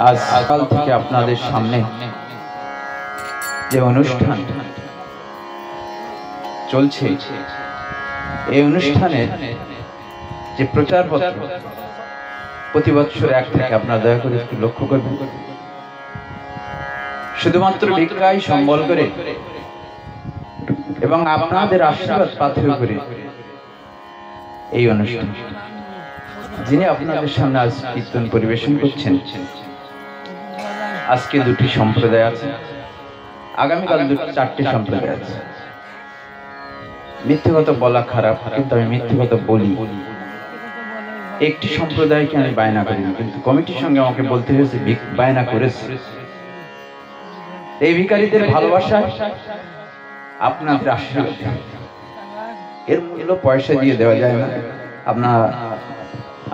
আজ সকাল থেকে আপনাদের সামনে যে অনুষ্ঠান চলছে, এই অনুষ্ঠানের যে প্রচারপত্র প্রতি বছর এক থেকে আপনারা দয়া করে একটু লক্ষ্য করবেন। শুধুমাত্র ভিক্ষায় সম্বল করে এবং আপনাদের আশীর্বাদ পাথেয় করে এই অনুষ্ঠান, যিনি আপনাদের সামনে আজ কীর্তন পরিবেশন করছেন, আজকে দুটি সম্প্রদায় আছে, আগামীকাল চারটি সম্প্রদায় আছে। মিথ্যে কথা বলা খারাপ, কিন্তু আমি মিথ্যে কথা বলি। একটি সম্প্রদায়কে আমি বায়না করিনি, কিন্তু কমিটির সঙ্গে আমাকে বলতে হয়েছে বায়না করেছে। এই ভিখারীদের ভালোবাসা, আপনাদের আশীর্বাদ, এর মূল্য পয়সা দিয়ে দেওয়া যায় না। আপনার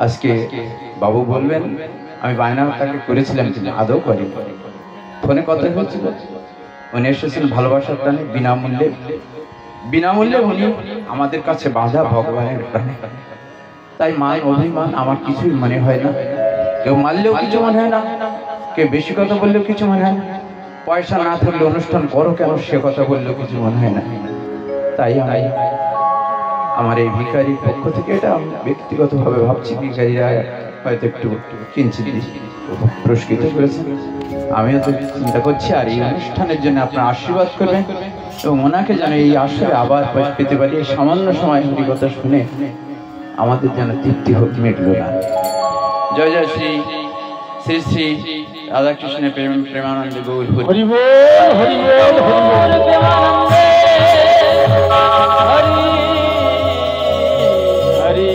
আজকে বাবু বলবেন আমি বায়না তাকে করেছিলাম, কিন্তু আদৌ করি ফোনে কথা হয়েছিল, উনি এসেছেন ভালোবাসার টানে, বিনামূল্যে উনি আমাদের কাছে বাঁধা ভগবানের প্রাণে। তাই মান অভিমান আমার কিছুই মনে হয় না। কেউ মারলেও কিছু মনে হয় না, কেউ বেশি কথা বললেও কিছু মনে হয় না, পয়সা না থাকলে অনুষ্ঠান করো কেন সে কথা বললেও কিছু মনে হয় না। তাই আমি আমার এই ভিখারির পক্ষ থেকে, এটা আমি ব্যক্তিগতভাবে ভাবছি, ভিখারিরা হয়তো একটু কিঞ্চিত পুরস্কৃত করেছেন, আমিও তো চিন্তা করছি। আর এই অনুষ্ঠানের জন্য আপনার আশীর্বাদ করবেন এবং ওনাকে যেন এই আসরে আবার পেতে পারি। এই সামান্য সময় হরিকথা শুনে আমাদের যেন তৃপ্তি হোক, মিটল না। জয় জয় শ্রী শ্রী শ্রী রাধাকৃষ্ণের প্রেমানন্দ গৌর হরি হরি বল, হরি বল, হরি বল, প্রেমানন্দে হরি হরি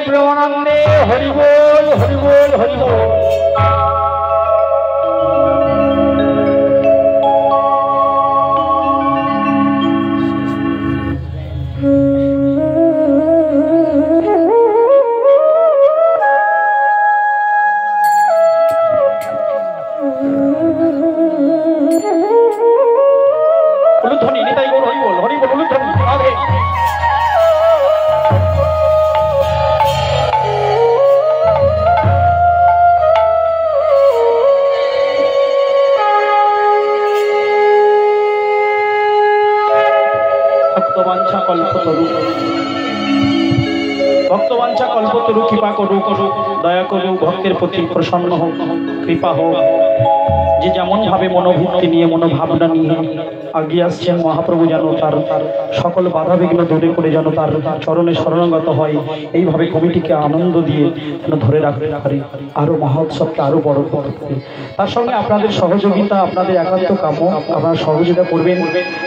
প্রেমানন্দে হরি বল, হরি বল, হরি বল। উলুধ্বনি নিতাই গৌর হরি বল, হরি বল, উলুধ্বনি আগে। ভক্তবাঞ্ছা কল্পতরু কৃপা করু, দয়া করু, ভক্তের প্রতি প্রসন্ন হোক, কৃপা হোক। যে যেমন ভাবে মনোভূতি নিয়ে, মনোভাবনা নিয়ে আগিয়ে আসছেন, মহাপ্রভু যেন তার সকল বাধা বিঘ্ন দূরে করে যেন তার চরণে শরণাগত হয়। এইভাবে কমিটিকে আনন্দ দিয়ে যেন ধরে রাখতে পারি, আরো মহোৎসবকে আরো বড় করতে পারি। তার সঙ্গে আপনাদের সহযোগিতা, আপনাদের একান্ত কাম্য, আপনারা সহযোগিতা করবেন।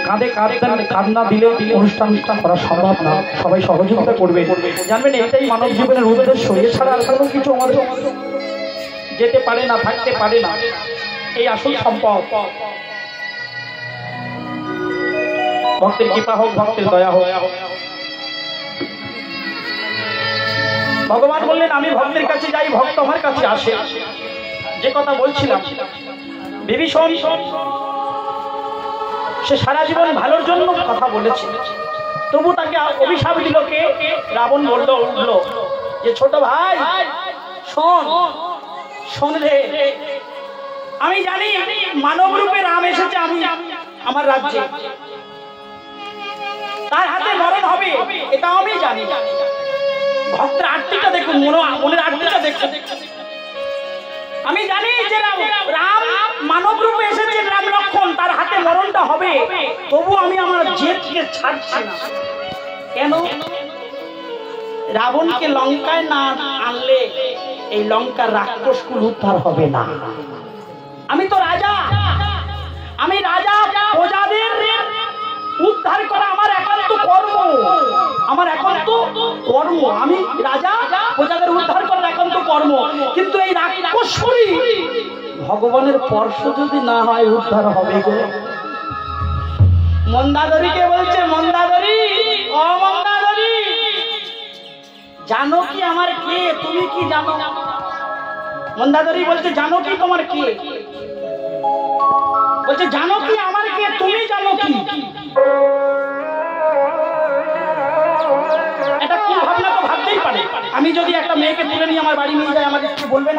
কাঁধে কাঁধ না দিলে অনুষ্ঠান করা সম্ভব না। সবাই সহযোগিতা করবেন, জানবেন এটাই মানব জীবনের উদ্দেশ্য। এছাড়া আর কোনো কিছু আমাদের যেতে পারে না, থাকতে পারে না। এই আসল সম্পদ ভক্তের কৃপা হোক, ভক্তের দয়া হোক। ভগবান বললেন আমি ভক্তের কাছে যাই, ভক্ত আমার কাছে আসে। যে কথা বলছিলাম, বিভীষণ সে সারা জীবন ভালোর জন্য কথা বলেছে, তবু তাকে অভিশাপ দিল কে? রাবণ বলল উঠলো যে ছোট ভাই শোন রে, আমি জানি মানব রূপে রাম এসেছে আমার রাজ্যে, তার হাতে মরণ হবে, এটা আমি জানি। ভক্তের আরতিটা দেখুন, মনের আরতিটা দেখুন। আমি জানি যে রাম মানব রূপে এসেছে, রাম লক্ষণ, তার হাতে মরণটা হবে, তবু আমি আমার জেদকে ছাড়ছি না। কেন? রাবণকে লঙ্কায় না আনলে এই লঙ্কার রাক্ষসকুল উদ্ধার হবে না। আমি তো রাজা, আমি রাজা, প্রজাদের উদ্ধার করা আমার একান্ত কর্ম, আমার একান্ত কর্ম। আমি রাজা, প্রজাদের উদ্ধার করার একান্ত কর্ম। কিন্তু এই রাক্ষসী ভগবানের স্পর্শ যদি না হয় উদ্ধার হবে গো। মন্দাদরীকে বলছে, মন্দাদরী জানো কি আমার কে? তুমি কি জানো? মন্দাদরি বলছে জানো কি তোমার কে? বলছে জানো কি আমার কে? তুমি জানো কি? এটা কি ভাবনা তো ভাবতেই পারে। আমি যদি একটা মেয়েকে তুলে নিয়ে আমার বাড়ি নিয়ে যাই, আমার স্ত্রী বলবে না